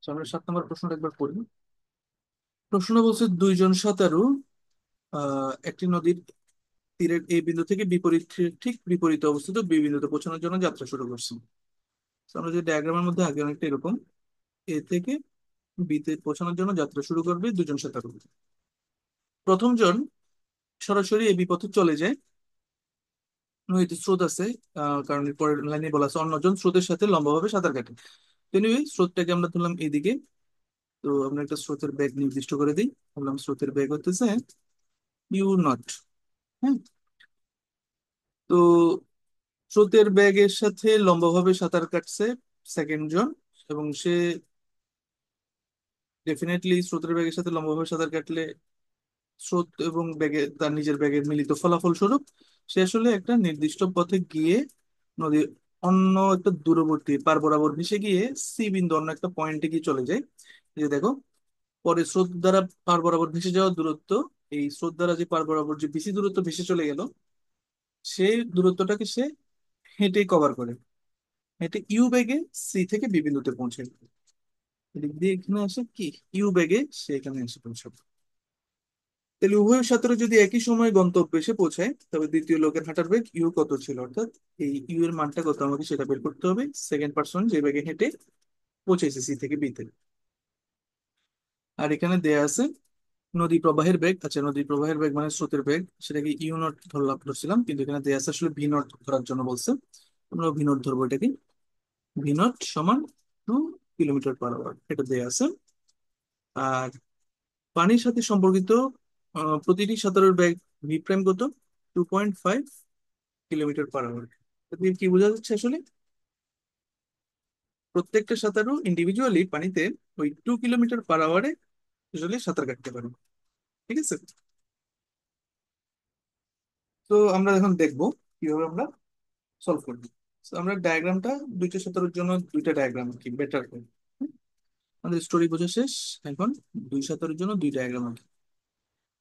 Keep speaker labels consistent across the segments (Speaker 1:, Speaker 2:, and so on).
Speaker 1: আচ্ছা, আমরা 7 নম্বর প্রশ্নটা একবার পড়ি। প্রশ্ন বলছে দুইজন সাঁতারু একটি নদীর তীরের এ বিন্দু থেকে ঠিক বিপরীত অবস্থিত বি বিন্দুতে পৌঁছানোর জন্য যাত্রা শুরু করছি। তো আমরা যে ডায়াগ্রামের মধ্যে আগে অনেকটা এরকম, এ থেকে বি তে পৌঁছানোর জন্য যাত্রা শুরু করবে দুজন সাঁতারু। প্রথম জন সরাসরি এ বি পথে চলে যায়। নদীতে স্রোত আছে, কারণ এর পরের লাইনে বলা আছে অন্যজন স্রোতের সাথে লম্বাভাবে সাঁতার কাটে। তো anyway, স্রোতটাকে আমরা ধরলাম এদিকে। তো আমরা একটা স্রোতের বেগ নির্দিষ্ট করে দিই। বললাম স্রোতের বেগ হতেছে ইউ নট। হ্যাঁ। তো স্রোতের বেগের সাথে লম্বাভাবে সাঁতার কাটছে সেকেন্ড জন, এবং সে ডেফিনেটলি স্রোতের বেগের সাথে লম্বাভাবে সাঁতার কাটলে স্রোত এবং বেগে তার নিজের বেগের মিলিত ফলাফল স্বরূপ সে আসলে একটা নির্দিষ্ট পথে গিয়ে নদীর অন্য একটা দূরবর্তী পার বরাবর ভেসে গিয়ে সি বিন্দু অন্য একটা পয়েন্টে গিয়ে চলে যায়। এই যে দেখো, পরে স্রোত দ্বারা পার বরাবর ভেসে যাওয়ার দূরত্ব, এই স্রোত দ্বারা যে পার বরাবর যে বেশি দূরত্ব ভেসে চলে গেল, সেই দূরত্বটাকে সে হেঁটে কভার করে, হেঁটে ইউ বেগে সি থেকে বি বিন্দুতে পৌঁছে। এদিক দিয়ে এখানে আসে কি, ইউ বেগে সে এখানে এসে পৌঁছাবে। তাহলে উভয় সাঁতারে যদি একই সময় গন্তব্যে এসে পৌঁছায়, তবে দ্বিতীয় লোকের হাঁটার বেগ ইউ কত ছিল, অর্থাৎ এই ইউ এর মানটা কত আমাকে সেটা বের করতে হবে। সেকেন্ড পার্সন যে বেগে হেঁটে পৌঁছেছে সি থেকে বি তে। আর এখানে দেয়া আছে নদী প্রবাহের বেগ। আচ্ছা, নদী প্রবাহের বেগ মানে স্রোতের বেগ, সেটাকে ইউ নট ধরছিলাম, কিন্তু এখানে দেয়া আছে আসলে ভি নট ধরার জন্য বলছে। আমরা ভি নট ধরবো এটাকে। ভি নট সমান 2 কিলোমিটার পার আওয়ার, এটা দেয়া আছে। আর পানির সাথে সম্পর্কিত প্রতিটি সাঁতারের বেগ ভি প্রাইম কত, 2.5 কিলোমিটার পার আওয়ার। দিয়ে কি বোঝা যাচ্ছে আসলে, প্রত্যেকটা সাঁতারু ইন্ডিভিজুয়ালি পানিতে ওই 2 কিলোমিটার পার আওয়ারে আসলে সাঁতার কাটতে পারে। ঠিক আছে। তো আমরা এখন দেখবো কিভাবে আমরা সলভ করবো। তো আমরা ডায়াগ্রামটা দুইটা সাঁতারের জন্য দুইটা ডায়াগ্রাম কি বেটার করি। আমাদের স্টোরি বোঝা শেষ। এখন দুই সাঁতারের জন্য দুই ডায়াগ্রাম আঁকি।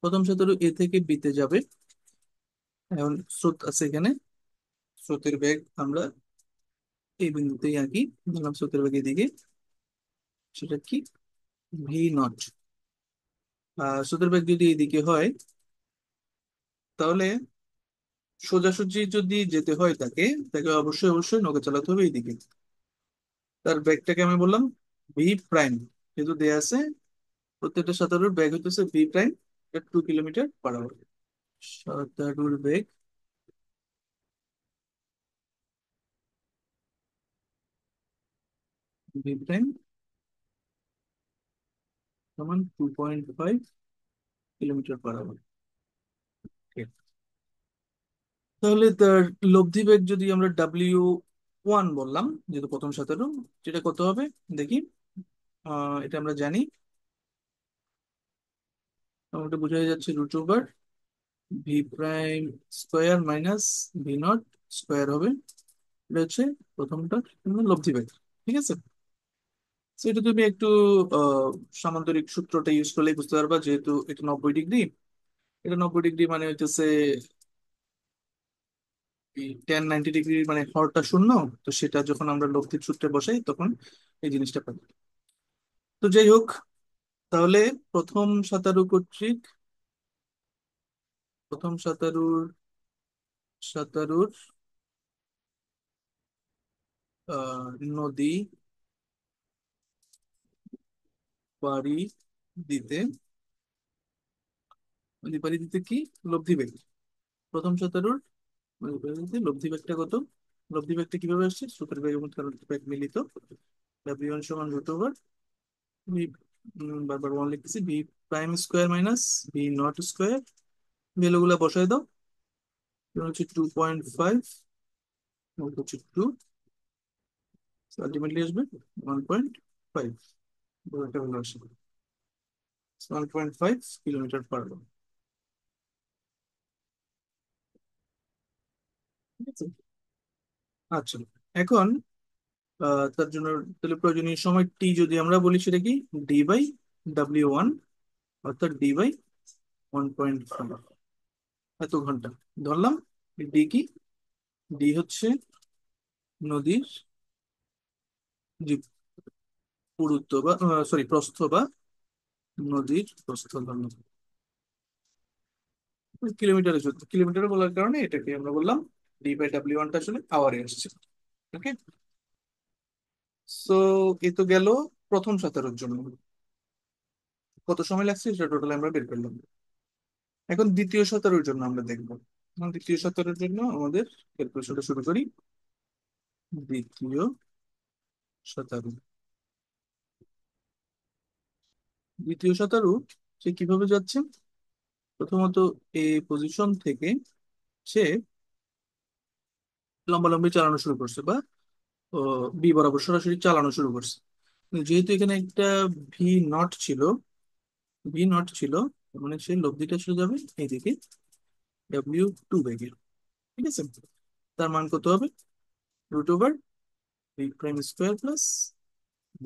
Speaker 1: প্রথম সাঁতারু এ থেকে বি তে যাবে। এখন স্রোত আছে এখানে, স্রোতের বেগ আমরা এই বিন্দুতেই আঁকি। ধরলাম স্রোতের বেগ এদিকে, সেটা কি, ভি নট। স্রোতের বেগ যদি এদিকে হয়, তাহলে সোজাসুজি যদি যেতে হয় তাকে, তাকে অবশ্যই অবশ্যই নৌকা চালাতে হবে এইদিকে। তার ব্যাগটাকে আমি বললাম ভি প্রাইম, যেহেতু দেয়া আছে প্রত্যেকটা সাঁতারুর ব্যাগ হইতেছে V prime, 2 kilometre per hour. সাঁতারুর বেগ ভি প্রাইম সমান 2.5 কিলোমিটার পার আওয়ার। তাহলে তার লব্ধি বেগ যদি আমরা W1 বললাম, যেহেতু প্রথম সাঁতারু, যেটা কত হবে দেখি। এটা আমরা জানি, আমাকে বোঝাই যাচ্ছে √, V prime square minus V naught square হবে। এটা হচ্ছে প্রথমটা লব্ধি বেগ। ঠিক আছে। তো এটা তুমি একটু আহ সামান্তরিক সূত্রটা ইউজ করলেই বুঝতে পারবা, যেহেতু এটা 90 ডিগ্রি। এটা 90 ডিগ্রি মানে হচ্ছে tan 90 ডিগ্রি, মানে হরটা শূন্য। তো সেটা যখন আমরা লব্ধির সূত্রে বসাই তখন এই জিনিসটা পাই। তো যাই হোক, তাহলে প্রথম সাঁতারু কর্তৃক, প্রথম সাঁতারুর নদী পাড়ি দিতে, নদী পাড়ি দিতে কি, লব্ধি বেগ। প্রথম সাঁতারুর নদী পাড়ি দিতে লব্ধি বেগটা কত, লব্ধি বেগটা কিভাবে আসছে, স্রোতের বেগ এবং তার বেগ মিলিত। W1 সমান √, ভি, বারবার ওয়ান লিখতেছি, V prime square minus V naught square. ভ্যালুগুলা বসাই দাও। এটা হচ্ছে 2.5, হচ্ছে 2, আলটিমেটলি আসবে 1.5। একটা ভ্যালু আসবে 1.5 কিলোমিটার পার আওয়ার। ঠিক আছে। আচ্ছা, এখন তার জন্য তাহলে প্রয়োজনীয় সময় টি যদি আমরা বলি, সেটা কি, D/W1, অর্থাৎ D/1.5, এত ঘন্টা ধরলাম। ডি কি, ডি হচ্ছে নদীর যে পুরুত্ব বা সরি প্রস্থ বা নদীর প্রস্থ ধরো কিলোমিটারে, যুদ্ধ কিলোমিটারে বলার কারণে এটাকে আমরা বললাম D/W1 টা আসলে আওয়ারে আসছে। ওকে। সো এ তো গেল প্রথম সাঁতারের জন্য, কত সময় লাগছে সেটা টোটাল আমরা বের করলাম। এখন দ্বিতীয় সাঁতারের জন্য আমরা দেখবো। এখন দ্বিতীয় সাঁতারের জন্য আমাদের ক্যালকুলেশনটা শুরু করি। দ্বিতীয় সাঁতারু, দ্বিতীয় সাঁতারু সে কিভাবে যাচ্ছে? প্রথমত এই পজিশন থেকে সে লম্বালম্বি চালানো শুরু করছে, বা বি বরাবর সরাসরি চালানো শুরু করছে। যেহেতু এখানে একটা ভি নট ছিল, ভি নট ছিল, তার মানে সেই লব্ধিটা চলে যাবে এইদিকে W2 বেগে। ঠিক আছে। তার মান কত হবে? √V' square plus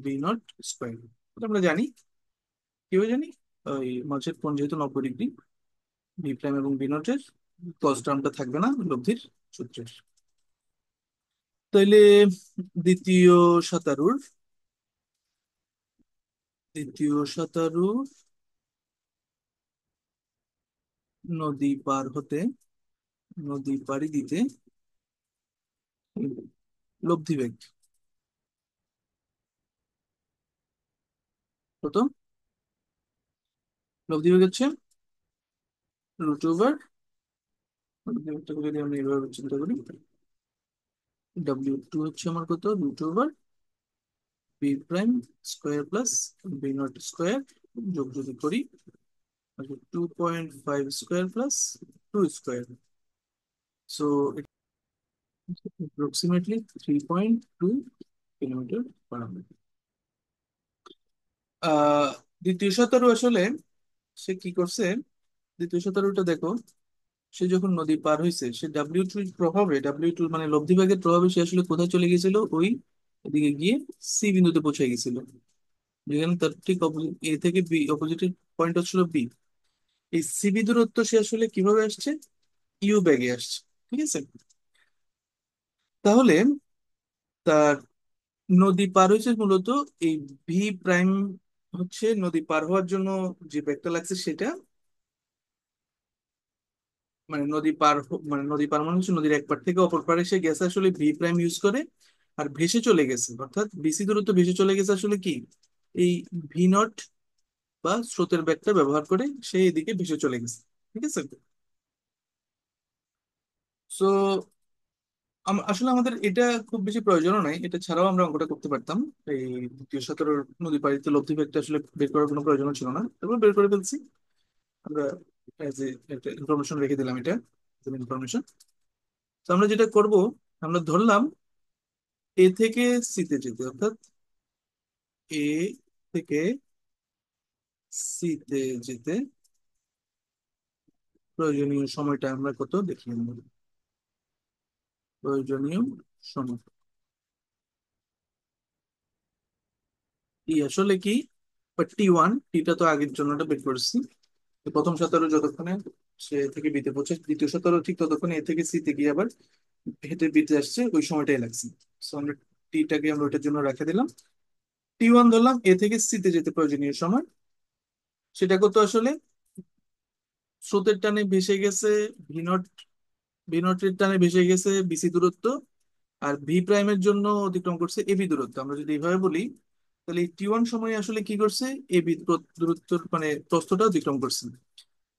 Speaker 1: V0 square. এটা আমরা জানি, কিভাবে জানি? ওই মাঝের কোণ যেহেতু 90 ডিগ্রি, ভি প্রাইম এবং V0 এর কস টার্মটা থাকবে না লব্ধির সূত্রের। তাইলে দ্বিতীয় সাঁতারুর দ্বিতীয় সাঁতারুর নদী পার হতে, নদী পাড়ি দিতে লব্ধি বেগ কত? লব্ধি বেগ হচ্ছে √, লব্ধি বেগটাকে যদি আমরা এইভাবে চিন্তা করি, W2 হচ্ছে আমার কত? V' square plus V0 square, যোগ যদি করি 2.5 square plus 2 square. So approximately 3.2 kilometre per hour. দ্বিতীয় সাঁতারু আসলে সে কি করছে? দ্বিতীয় সাঁতারুটা দেখো, সে যখন নদী পার হয়েছে সে W2 মানে লব্ধিভাগের প্রভাবে সে আসলে কোথায় চলে গেছিল? ওই এদিকে গিয়ে সি বিন্দুতে পৌঁছে গেছিল, যেখানে তার ঠিক অপোজিট এ থেকে বি, অপোজিটের পয়েন্ট হচ্ছিল বি। এই সিবি দূরত্ব সে আসলে কিভাবে আসছে? ইউ ব্যাগে আসছে। ঠিক আছে। তাহলে তার নদী পার হয়েছে মূলত এই ভি প্রাইম, হচ্ছে নদী পার হওয়ার জন্য যে ব্যাগটা লাগছে সেটা, মানে নদী পার মানে হচ্ছে নদীর এক পার থেকে অপর পারে সে গেছে আসলে ভি প্রাইম ইউজ করে। আর ভেসে চলে গেছে, অর্থাৎ বিসি দূরত্ব ভেসে চলে গেছে আসলে কি, এই V0 বা স্রোতের ব্যাগটা ব্যবহার করে সে এদিকে ভেসে চলে গেছে। ঠিক আছে। সো আসলে আমাদের এটা খুব বেশি প্রয়োজনও নাই, এটা ছাড়াও আমরা অঙ্কটা করতে পারতাম। এই দ্বিতীয় সাঁতারের নদী পাড়িতে লব্ধি বেগটা আসলে বের করার কোনো প্রয়োজন ছিল না, তারপর বের করে ফেলছি আমরা। এজ এ একটা ইনফরমেশন রেখে দিলাম, এটা ইনফরমেশন। তো আমরা যেটা করব, আমরা ধরলাম এ থেকে সিতে যেতে, অর্থাৎ এ থেকে সিতে যেতে প্রয়োজনীয় সময়টা আমরা কত দেখি আমরা। প্রয়োজনীয় সময় টি আসলে কি, বা T1, টিটা তো আগের জন্যটা বের করেছি। তো প্রথম সাঁতারও যতক্ষণে সে থেকে বিতে পৌঁছে, দ্বিতীয় সাঁতারও ঠিক ততক্ষণে এ থেকে সিতে গিয়ে আবার হেঁটে বিতে আসছে, ওই সময়টাই লাগছে। সো আমরা টিটাকে আমরা ওইটার জন্য রেখে দিলাম। T1 ধরলাম এ থেকে সিতে যেতে প্রয়োজনীয় সময়, সেটা কত আসলে? স্রোতের টানে ভেসে গেছে V0, V0 এর টানে ভেসে গেছে বিসি দূরত্ব, আর ভি প্রাইমের জন্য অতিক্রম করছে এবি দূরত্ব। আমরা যদি এইভাবে বলি, তাহলে এই T1 সময়ে আসলে কি করছে? এবি দূরত্ব মানে প্রস্থটা অতিক্রম করছে।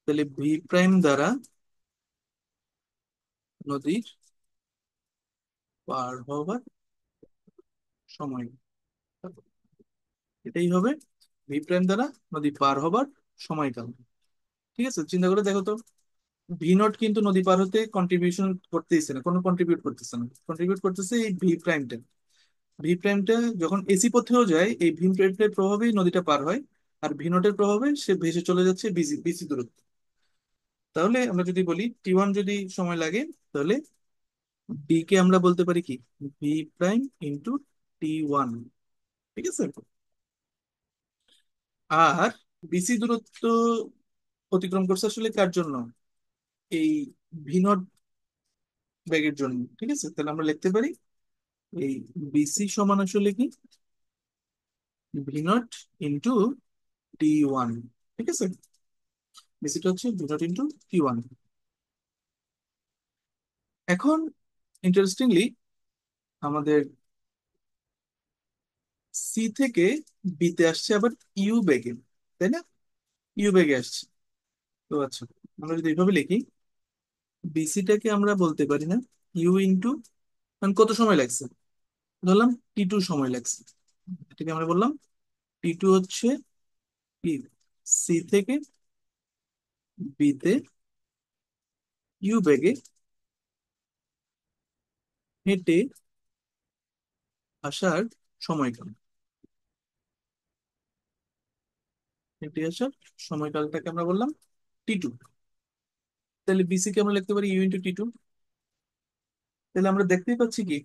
Speaker 1: তাহলে ভি প্রাইম দ্বারা নদীর পার হওয়ার সময়, এটাই হবে ভি প্রাইম দ্বারা নদী পার হবার সময়কাল। ঠিক আছে, চিন্তা করে দেখো তো, V0 কিন্তু নদী পার হতে কন্ট্রিবিউশন করতেইছে না, কোনো কন্ট্রিবিউট করতেছে না, কন্ট্রিবিউট করতেছে এই ভি প্রাইমটা। ভি প্রাইমটা যখন এসি পথেও যায় এই ভি প্রাইমের প্রভাবেই নদীটা পার হয়, আর V0 এর প্রভাবে সে ভেসে চলে যাচ্ছে বিসি বিসি দূরত্ব। তাহলে আমরা যদি বলি T1 যদি সময় লাগে, তাহলে ডি কে আমরা বলতে পারি কি, V' × T1। ঠিক আছে। আর বিসি দূরত্ব অতিক্রম করছে আসলে কার জন্য? এই V0 ব্যাগের জন্য। ঠিক আছে, তাহলে আমরা লিখতে পারি এই বিসি সমান আসলে কি, V naught into T one. ঠিক আছে, বিসিটা হচ্ছে V naught into T one. এখন ইন্টারেস্টিংলি আমাদের সি থেকে বিতে আসছে আবার ইউ বেগে, তাই না? ইউ বেগে আসছে। তো আচ্ছা, আমরা যদি এইভাবে লিখি, বিসিটাকে আমরা বলতে পারি না ইউ ইন্টু, কত সময় লাগছে, ধরলাম টি টু সময় লাগছে। এটাকে আমরা বললাম টি টু হচ্ছে কি, সি থেকে বিতে ইউ বেগে হেঁটে আসার সময়কাল। হেঁটে আসার সময়কালটাকে আমরা বললাম টি টু। তাহলে বিসি কে আমরা লিখতে পারি ইউ ইন্টু টি টু। তাহলে আমরা দেখতেই পাচ্ছি কি,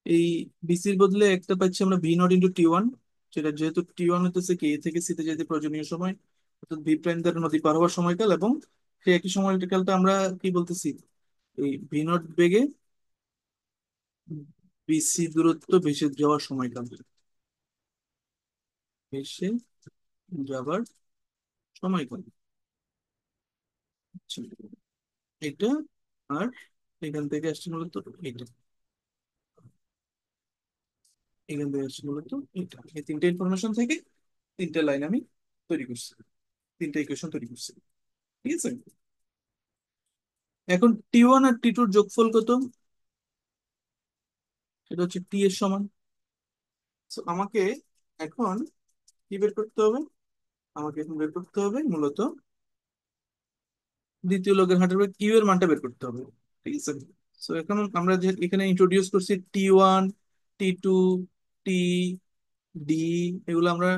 Speaker 1: এই বিসির বদলে একটা পাচ্ছি আমরা V naught into T one, যেটা যেহেতু টি ওয়ান হতেছে কি এ থেকে সিতে যেতে প্রয়োজনীয় সময়, অর্থাৎ ভি প্রাইম দ্বারা নদী পার হওয়ার সময়কাল, এবং সেই একই সময়কালটা আমরা কি বলতেছি, এই ভি নট বেগে বিসি দূরত্ব ভেসে যাওয়ার সময়কাল, ভেসে যাবার সময়কাল। আচ্ছা, এটা, আর এখান থেকে আসছে মূলত এটা, এখান থেকে আসছে মূলত এটা, এই তিনটে ইনফরমেশন থেকে তিনটে লাইন আমি তৈরি করছি, তিনটে ইকুয়েশন তৈরি করছি। ঠিক আছে, এখন টি ওয়ান আর টি টুর যোগফল কত, সেটা হচ্ছে টি এর সমান। So, আমাকে এখন কি বের করতে হবে, আমাকে এখন বের করতে হবে মূলত দ্বিতীয় লগের হার্টের বেগ ইউ এর মানটা বের করতে হবে। ঠিক আছে, সো এখন আমরা যে এখানে ইন্ট্রোডিউস করছি টি ওয়ান, টি টু, টি, ডি, এগুলো আমরা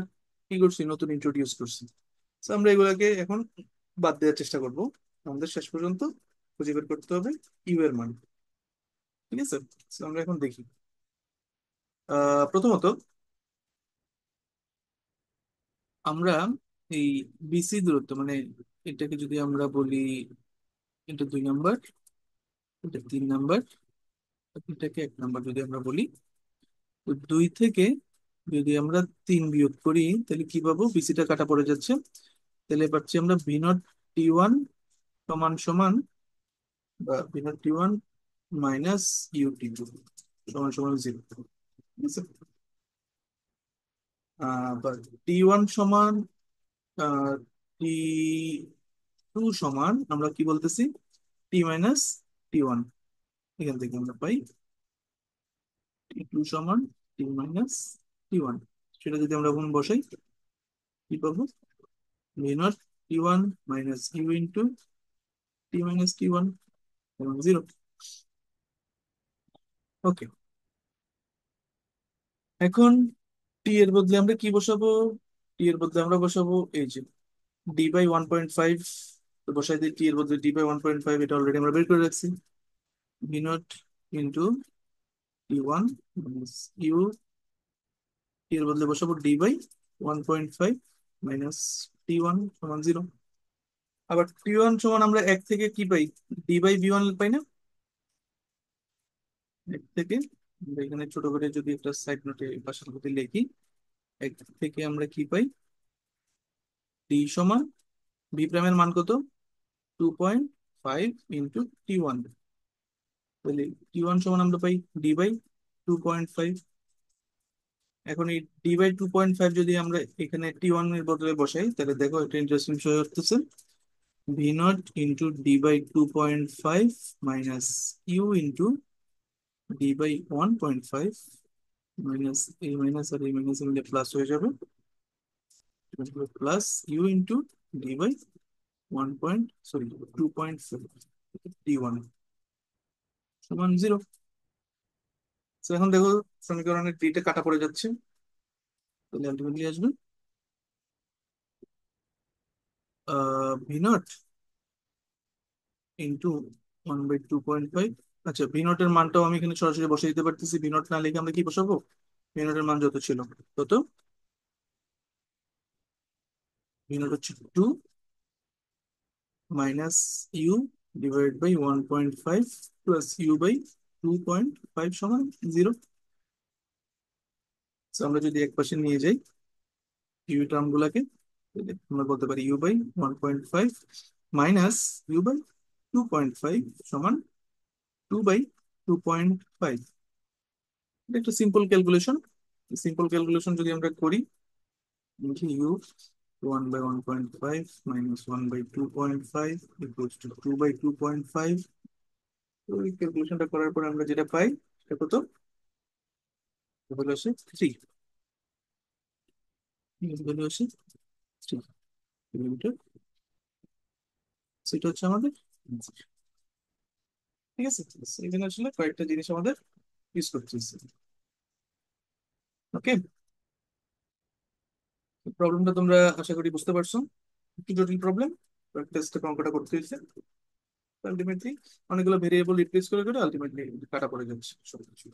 Speaker 1: কি করছি, নতুন ইন্ট্রোডিউস করছি। তো আমরা এগুলাকে এখন বাদ দেওয়ার চেষ্টা করব, আমাদের শেষ পর্যন্ত খুঁজে বের করতে হবে ইউ এর মান। ঠিক আছে, তো আমরা এখন দেখি, প্রথমত আমরা এই বিসি দূরত্ব, মানে এটাকে যদি আমরা বলি, এটা 2 নাম্বার, এটা 3 নাম্বার, এটাকে 1 নাম্বার যদি আমরা বলি, তো 2 থেকে যদি আমরা 3 বিয়োগ করি তাহলে কি পাবো, বিসিটা কাটা পড়ে যাচ্ছে। তাহলে পাচ্ছি আমরা ভি নট টি ওয়ান সমান সমান, বা V naught T one minus U T two সমান সমান 0। ঠিক আছে, বা টি ওয়ান সমান টি টু সমান আমরা কি বলতেছি, টি মাইনাস টি ওয়ান। এখান থেকে আমরা পাই টি টু সমান টি মাইনাস টি ওয়ান। সেটা যদি আমরা গুণ বসাই কি পাবো, V naught T one minus U into T minus T one এবং 0। ওকে, এখন টি এর বদলে আমরা কি বসাবো, টি এর বদলে আমরা বসাবো এই যে d/1.5। তো বসাই দিই টি এর বদলে d/1.5, এটা অলরেডি আমরা বের করে রাখছি। V naught into T one minus U, T এর বদলে বসাবো d/1.5 মাইনাস টি ওয়ান সমান 0। আবার টি ওয়ান সমান আমরা 1 থেকে কি পাই, d/v1 পাই না, 1 থেকে। আমরা এখানে ছোট করে যদি একটা সাইড নোটে পাশের মধ্যে লিখি, 1 থেকে আমরা কি পাই, ডি সমান বি প্রাইমের মান কত, 2.5 ইন্টু টি ওয়ান। তাহলে টি ওয়ান সমান আমরা পাই d/2.5। এখন এই d/2.5 যদি আমরা এখানে টি ওয়ান এর বদলে বসাই, তাহলে দেখো একটা ইন্টারেস্টিং বিষয় হচ্ছে V naught into d/2.5 minus U into d/1.5 minus এই মাইনাস আর এই মাইনাস মিলে প্লাস হয়ে যাবে, plus you into d/1 sorry 2.5 d1 সমান 0। তো এখন দেখো সমীকরণের ডিটা কাটা পড়ে যাচ্ছে, তাহলে আলটিমেটলি আসবে ভি নট ইন্টু 1/2.5। আচ্ছা, ভি নট এর মানটাও আমি এখানে সরাসরি বসে দিতে পারতেছি, ভি নট না লিখে আমরা কি বসাবো, ভি নট এর মান যত ছিল তত, ভি নট হচ্ছে 2 minus U divide by 1.5 plus U by 2.5 সমান 0। So, আমরা যদি এক পাশে নিয়ে যাই ইউ টার্ম গুলাকে, তাহলে আমরা বলতে পারি U by 1.5 minus U by 2.5 সমান 2/2.5। এটা একটা সিম্পল ক্যালকুলেশন। সিম্পল ক্যালকুলেশন যদি আমরা করি, ইউ 1/1.5 মাইনাস 1/2.5 ইকুয়ালস টু 2/2.5। তো এই ক্যালকুলেশনটা করার পর আমরা যেটা পাই সেটা কত, ভ্যালু আসে 3। ভ্যালু আসে 3 কিলোমিটার। সেটা হচ্ছে আমাদের answer। ঠিক আছে, এখানে আসলে কয়েকটা জিনিস আমাদের ইউজ করতে হচ্ছে। ওকে, প্রবলেমটা তোমরা আশা করি বুঝতে পারছো। একটু জটিল প্রবলেম, টেস্টে অঙ্কটা করতে হয়েছে। আলটিমেটলি অনেকগুলো ভেরিয়েবল রিপ্লেস করে করে আলটিমেটলি কাটা পড়ে যাচ্ছে সবকিছু।